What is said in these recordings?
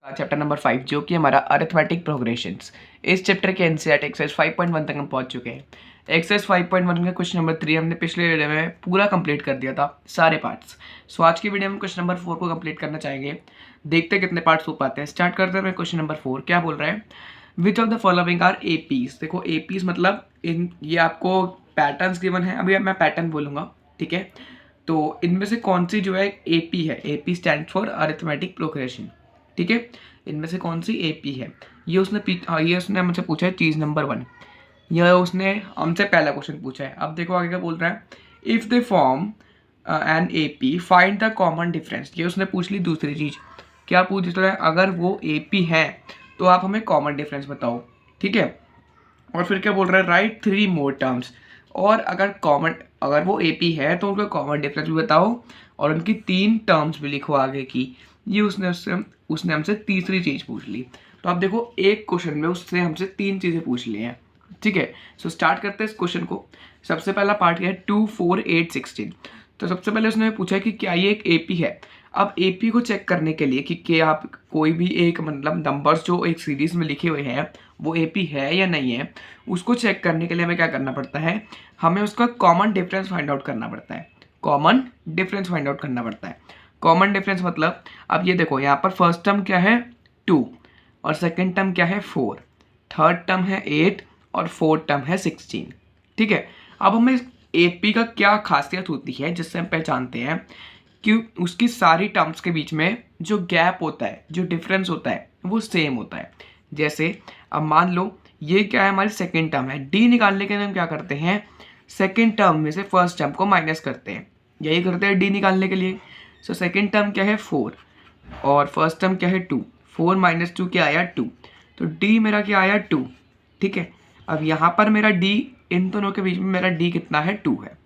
Chapter number 5 जो कि हमारा अरिथमेटिक प्रोग्रेशंस। इस चैप्टर के एनसीईआरटी एक्सरसाइज 5.1 तक हम पहुंच चुके हैं। एक्सरसाइज 5.1 का क्वेश्चन नंबर 3 हमने पिछले वीडियो में पूरा कंप्लीट कर दिया था, सारे पार्ट्स। सो आज की वीडियो में क्वेश्चन नंबर 4 को कंप्लीट करना चाहेंगे। देखते हैं कितने पार्ट्स हो पाते हैं। स्टार्ट करते हैं क्वेश्चन नंबर 4। क्या बोल रहा है? Which of the following are APs. देखो एपीज मतलब ये आपको पैटर्न्स गिवन है। अभी मैं पैटर्न बोलूंगा, ठीक है? तो इनमें से कौन सी जो है एपी है? AP stand for arithmetic progression, ठीक है? इनमें से कौन सी एपी है? ये उसने हमसे पूछा है चीज नंबर 1। यह उसने हमसे पहला क्वेश्चन पूछा है। अब देखो आगे क्या बोल रहा है। If they form an AP find the common difference. ये उसने पूछ ली दूसरी चीज। क्या पूछ रहा है? अगर वो एपी है तो आप हमें कॉमन डिफरेंस बताओ, ठीक है? और फिर क्या बोल रहा है? राइट 3 मोर टर्म्स। और अगर वो एपी है तो उनका कॉमन डिफरेंस भी बताओ और उनकी 3 टर्म्स भी लिखो आगे की। ये उसने हमसे तीसरी चीज पूछ ली। तो आप देखो एक क्वेश्चन में उससे हमसे 3 चीजें पूछ ली हैं, ठीक है? सो स्टार्ट करते हैं इस क्वेश्चन को। सबसे पहला पार्ट क्या है? 2, 4, 8, 16। तो सबसे पहले उसने पूछा है कि क्या ये एक एपी है। अब एपी को चेक करने के लिए कि क्या आप कोई भी एक मतलब नंबर्स जो एक सीरीज में लिखे हुए हैं वो एपी है या नहीं है, उसको चेक करने के लिए हमें क्या करना पड़ता है? हमें उसका कॉमन डिफरेंस फाइंड आउट करना पड़ता है। कॉमन डिफरेंस फाइंड आउट करना पड़ता है। कॉमन डिफरेंस मतलब अब ये देखो, यहाँ पर फर्स्ट टर्म क्या है? 2 और सेकेंड टर्म क्या है? 4, थर्ड टर्म है 8 और फोर्थ टर्म है 16, ठीक है? अब हमें एपी का क्या खासियत होती है जिससे हम पहचानते हैं कि उसकी सारी टर्म्स के बीच में जो गैप होता है, जो डिफरेंस होता है वो सेम होता है। जैसे अब मान लो ये क्या है? हमारी सेकेंड टर्म है। डी निकालने के लिए हम क्या करते हैं? सेकेंड टर्म में से फर्स्ट टर्म को माइनस करते हैं। यही करते हैं डी निकालने के लिए। सो सेकेंड टर्म क्या है? 4 और फर्स्ट टर्म क्या है? 2। 4 - 2 क्या आया? 2। तो डी मेरा क्या आया? 2, ठीक है? अब यहाँ पर मेरा डी, इन दोनों के बीच में मेरा डी कितना है? 2 है।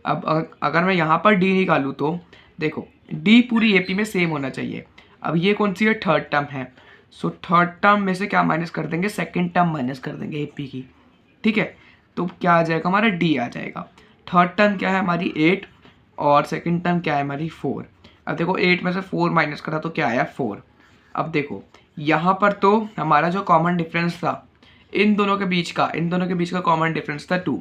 अब अगर मैं यहाँ पर डी निकालूँ तो देखो डी पूरी एपी में सेम होना चाहिए। अब ये कौन सी है? थर्ड टर्म है। सो थर्ड टर्म में से क्या माइनस कर देंगे? सेकेंड टर्म माइनस कर देंगे एपी की, ठीक है? तो क्या आ जाएगा? हमारा डी आ जाएगा। थर्ड टर्म क्या है हमारी? 8 और सेकेंड टर्म क्या है हमारी? 4। अब देखो 8 में से 4 माइनस करा तो क्या आया? 4। अब देखो यहाँ पर तो हमारा जो कॉमन डिफरेंस था इन दोनों के बीच का कॉमन डिफरेंस था 2।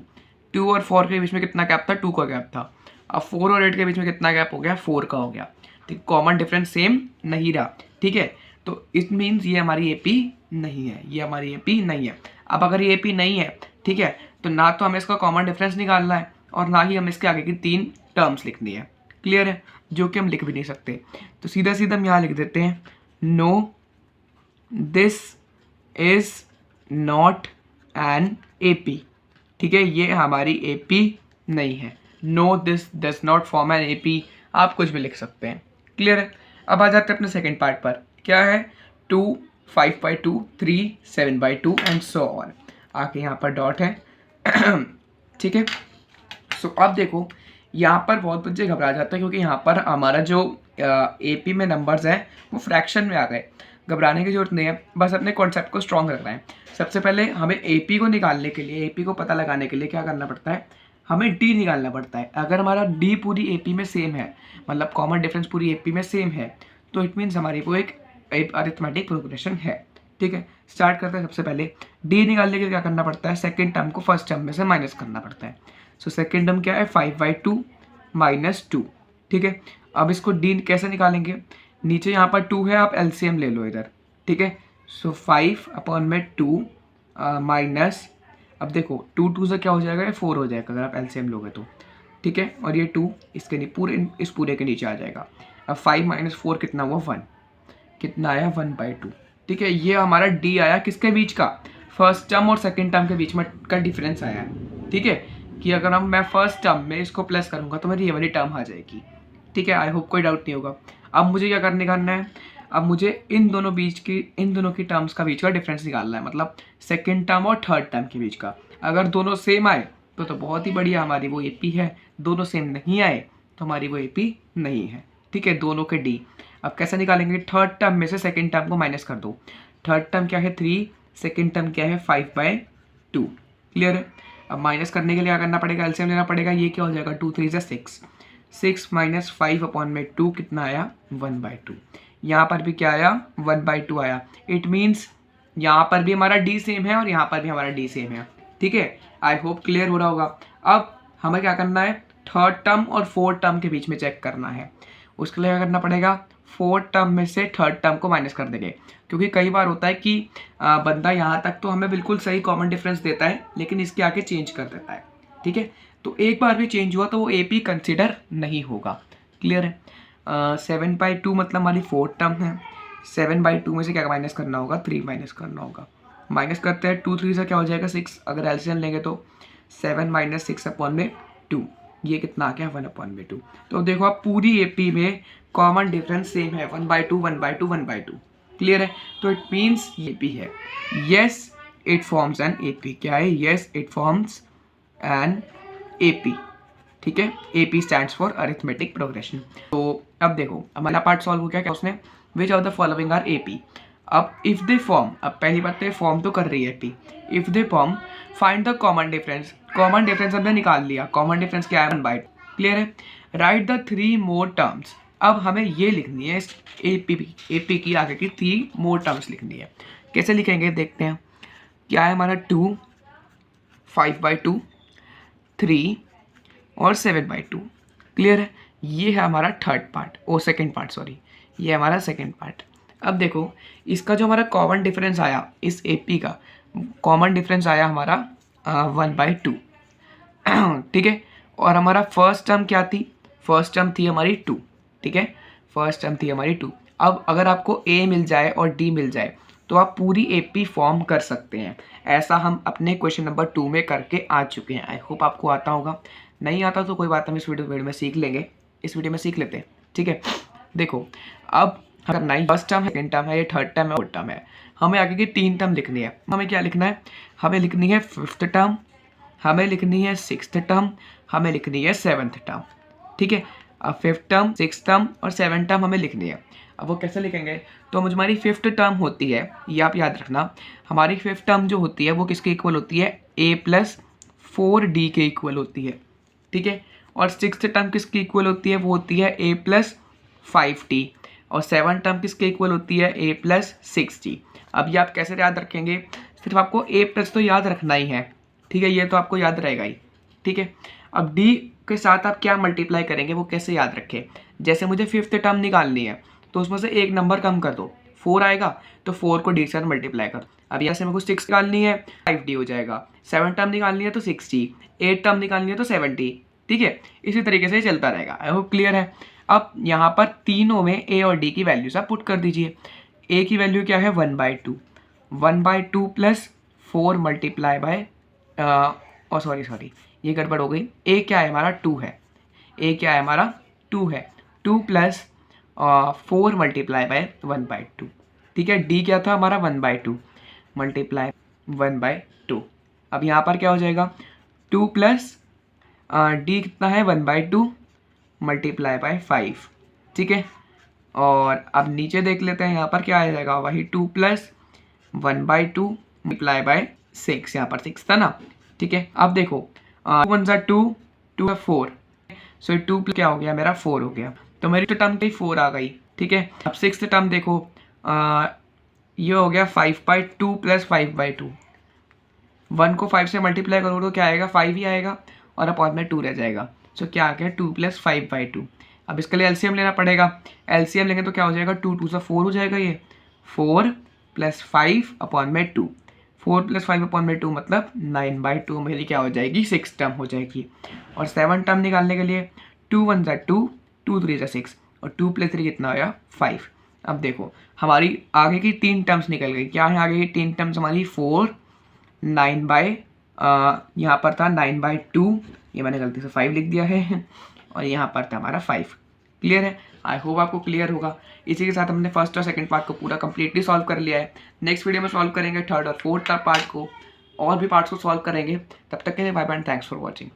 2 और 4 के बीच में कितना गैप था? 2 का गैप था। अब 4 और 8 के बीच में कितना गैप हो गया? 4 का हो गया। ठीक, कॉमन डिफरेंस सेम नहीं रहा, ठीक है? तो इट मीन्स ये हमारी एपी नहीं है, ये हमारी एपी नहीं है। अब अगर ये एपी नहीं है, ठीक है, तो ना तो हमें इसका कॉमन डिफरेंस निकालना है और ना ही हमें इसके आगे की 3 टर्म्स लिखनी है। क्लियर है? जो कि हम लिख भी नहीं सकते। तो सीधा सीधा हम यहाँ लिख देते हैं, no this is not an AP, ठीक है? ये हमारी एपी नहीं है। No this does not form an AP, आप कुछ भी लिख सकते हैं। क्लियर है? अब आ जाते हैं अपने सेकेंड पार्ट पर। क्या है? 2, 5/2, 3, 7/2 एंड सो ऑन। आके यहाँ पर डॉट है ठीक है? सो अब देखो यहाँ पर बहुत बच्चे घबरा जाते हैं क्योंकि यहाँ पर हमारा जो एपी में नंबर्स हैं वो फ्रैक्शन में आ गए। घबराने की जरूरत नहीं है, बस अपने कॉन्सेप्ट को स्ट्रॉन्ग रखना है। सबसे पहले हमें एपी को निकालने के लिए, एपी को पता लगाने के लिए क्या करना पड़ता है? हमें डी निकालना पड़ता है। अगर हमारा डी पूरी एपी में सेम है, मतलब कॉमन डिफरेंस पूरी एपी में सेम है, तो इट मीन्स हमारी वो एक अरिथमेटिक प्रोग्रेशन है, ठीक है? स्टार्ट करते हैं। सबसे पहले डी निकालने के लिए क्या करना पड़ता है? सेकेंड टर्म को फर्स्ट टर्म में से माइनस करना पड़ता है। सो सेकेंड टर्म क्या है? 5/2 - 2, ठीक है? अब इसको डी कैसे निकालेंगे? नीचे यहाँ पर 2 है, आप एलसीएम ले लो इधर, ठीक है? सो 5/2 माइनस, अब देखो 2 2 से क्या हो जाएगा? 4 हो जाएगा अगर आप एलसीएम लोगे तो, ठीक है? और ये 2 इसके इस पूरे के नीचे आ जाएगा। अब 5 - 4 कितना हुआ? 1। कितना आया? 1/2, ठीक है? ये हमारा डी आया किसके बीच का? फर्स्ट टर्म और सेकेंड टर्म के बीच में का डिफरेंस आया है, ठीक है? कि अगर मैं फर्स्ट टर्म में इसको प्लस करूंगा तो मेरी ये वाली टर्म आ जाएगी, ठीक है? आई होप कोई डाउट नहीं होगा। अब मुझे क्या करना है? अब मुझे इन दोनों की टर्म्स का बीच का डिफरेंस निकालना है, मतलब सेकेंड टर्म और थर्ड टर्म के बीच का। अगर दोनों सेम आए तो बहुत ही बढ़िया, हमारी वो एपी है। दोनों सेम नहीं आए तो हमारी वो एपी नहीं है, ठीक है? दोनों के डी। अब कैसे निकालेंगे? थर्ड टर्म में से सेकेंड टर्म को माइनस कर दो। थर्ड टर्म क्या है? 3, सेकेंड टर्म क्या है? 5/2। क्लियर है? अब माइनस करने के लिए क्या करना पड़ेगा? एलसीएम लेना पड़ेगा। ये क्या हो जाएगा? 2 3 6। 6 - 5/2 कितना आया? 1/2। यहाँ पर भी क्या आया 1/2 आया। इट मीन्स यहाँ पर भी हमारा डी सेम है और यहाँ पर भी हमारा डी सेम है। ठीक है, आई होप क्लियर हो रहा होगा। अब हमें क्या करना है, थर्ड टर्म और फोर्थ टर्म के बीच में चेक करना है। उसके लिए क्या करना पड़ेगा, फोर्थ टर्म में से थर्ड टर्म को माइनस कर देंगे, क्योंकि कई बार होता है कि बंदा यहाँ तक तो हमें बिल्कुल सही कॉमन डिफरेंस देता है लेकिन इसके आगे चेंज कर देता है। ठीक है, तो एक बार भी चेंज हुआ तो वो AP कंसिडर नहीं होगा। क्लियर है। 7/2 मतलब हमारी फोर्थ टर्म है। 7/2 में से क्या माइनस करना होगा, 3 माइनस करना होगा। माइनस करते हैं, 2 3 से क्या हो जाएगा 6, अगर एलसीएम लेंगे तो 7 - 6/2, ये कितना आ गया 1/2। तो देखो आप पूरी AP में कॉमन डिफरेंस सेम है 1/2 1/2 1/2। क्लियर है, तो इट मीन्स ये AP है। Yes it forms an AP। क्या है, yes it forms an AP। ठीक है, AP stands for arithmetic progression. तो अब देखो हमारा पार्ट सॉल्व हो गया। क्या उसने, which of the following are AP। अब इफ दे फॉर्म, अब पहली बात तो फॉर्म तो कर रही है AP। If they form find the common difference. Common difference हमने निकाल लिया। कॉमन डिफरेंस क्या है, 1/2। क्लियर है। Right the 3 more terms. अब हमें ये लिखनी है AP की आगे की 3 मोर टर्म्स लिखनी है। कैसे लिखेंगे देखते हैं। क्या है हमारा 2, 5/2, 3 और 7/2। क्लियर है, ये है हमारा third part, second part sorry, ये हमारा सेकंड पार्ट। अब देखो इसका जो हमारा कॉमन डिफरेंस आया, इस AP का कॉमन डिफरेंस आया हमारा 1/2। ठीक है, और हमारा फर्स्ट टर्म क्या थी, फर्स्ट टर्म थी हमारी 2। ठीक है, फर्स्ट टर्म थी हमारी 2। अब अगर आपको A मिल जाए और D मिल जाए तो आप पूरी AP फॉर्म कर सकते हैं। ऐसा हम अपने क्वेश्चन नंबर 2 में करके आ चुके हैं। आई होप आपको आता होगा, नहीं आता तो कोई बात, हम इस वीडियो में सीख लेंगे, इस वीडियो में सीख लेते हैं। ठीक है, देखो अब करना है, फर्स्ट टर्म है, सेकेंड टर्म है, ये थर्ड टर्म है, फोर्थ टर्म है। हमें आगे की 3 टर्म लिखनी है। हमें क्या लिखना है, हमें लिखनी है फिफ्थ टर्म, हमें लिखनी है सिक्स्थ टर्म, हमें लिखनी है सेवन्थ टर्म। ठीक है, अब फिफ्थ टर्म, सिक्स्थ टर्म और सेवन्थ टर्म हमें लिखनी है। अब वो कैसे लिखेंगे, तो हमारी फिफ्थ टर्म होती है, ये आप याद रखना, हमारी फिफ्थ टर्म जो होती है वो किसके इक्वल होती है, A + 4D के इक्वल होती है। ठीक है, और सिक्स्थ टर्म किसकी इक्वल होती है, वो होती है A + 5D। और सेवन टर्म किसके इक्वल होती है, A + 6D। अब ये आप कैसे याद रखेंगे, सिर्फ आपको A+ तो याद रखना ही है। ठीक है, ये तो आपको याद रहेगा ही। ठीक है, अब D के साथ आप क्या मल्टीप्लाई करेंगे वो कैसे याद रखें, जैसे मुझे फिफ्थ टर्म निकालनी है तो उसमें से एक नंबर कम कर दो, 4 आएगा तो 4 को D के साथ मल्टीप्लाई कर। अब यहाँ से मेरे को 6 निकालनी है 5D हो जाएगा, 7 टर्म निकालनी है तो 6D, 8 टर्म निकालनी है तो 7D। ठीक है, इसी तरीके से चलता रहेगा। आई होप क्लियर है। अब यहाँ पर तीनों में A और D की वैल्यूज आप पुट कर दीजिए। A की वैल्यू क्या है 1/2, 1/2 + 4 मल्टीप्लाई बाय सॉरी ये गड़बड़ हो गई। A क्या है हमारा 2 है, A क्या है हमारा 2 है, 2 + 4 मल्टीप्लाई बाय 1/2। ठीक है, D क्या था हमारा 1/2 मल्टीप्लाई 1/2। अब यहाँ पर क्या हो जाएगा 2 + D कितना है 1/2 मल्टीप्लाई बाय 5। ठीक है, और अब नीचे देख लेते हैं यहाँ पर क्या आ जाएगा, वही 2 + 1/2 मल्टीप्लाई बाय 6, यहाँ पर 6 था ना। ठीक है, अब देखो 1 × 2, 2 × 4, सो 2 + क्या हो गया मेरा 4 हो गया, तो मेरी टर्म की 4 आ गई। ठीक है, अब सिक्स्थ टर्म देखो ये हो गया 5/2 + 5/2। 1 को 5 से मल्टीप्लाई करो तो क्या आएगा 5 ही आएगा और अपॉन में 2 रह जाएगा। सो क्या आ गया 2 + 5/2। अब इसके लिए एलसीएम लेना पड़ेगा, एलसीएम लेंगे तो क्या हो जाएगा 2 × 2 = 4 हो जाएगा, ये 4 + 5 अपॉन में 2, 4 + 5 अपॉन में 2 मतलब 9/2 मेरी क्या हो जाएगी 6 टर्म हो जाएगी। और 7 टर्म निकालने के लिए 2 × 1 = 2, 2 × 3 = 6 और 2 + 3 कितना आया 5। अब देखो हमारी आगे की 3 टर्म्स निकल गई। क्या है आगे की 3 टर्म्स हमारी 4, 9 यहाँ पर था 9/2, ये मैंने गलती से 5 लिख दिया है और यहाँ पर था हमारा 5। क्लियर है, आई होप आपको क्लियर होगा। इसी के साथ हमने फर्स्ट और सेकंड पार्ट को पूरा कंप्लीटली सॉल्व कर लिया है। नेक्स्ट वीडियो में सॉल्व करेंगे थर्ड और फोर्थ पार्ट को, और भी पार्ट्स को सॉल्व करेंगे। तब तक के लिए bye bye, thanks for watching.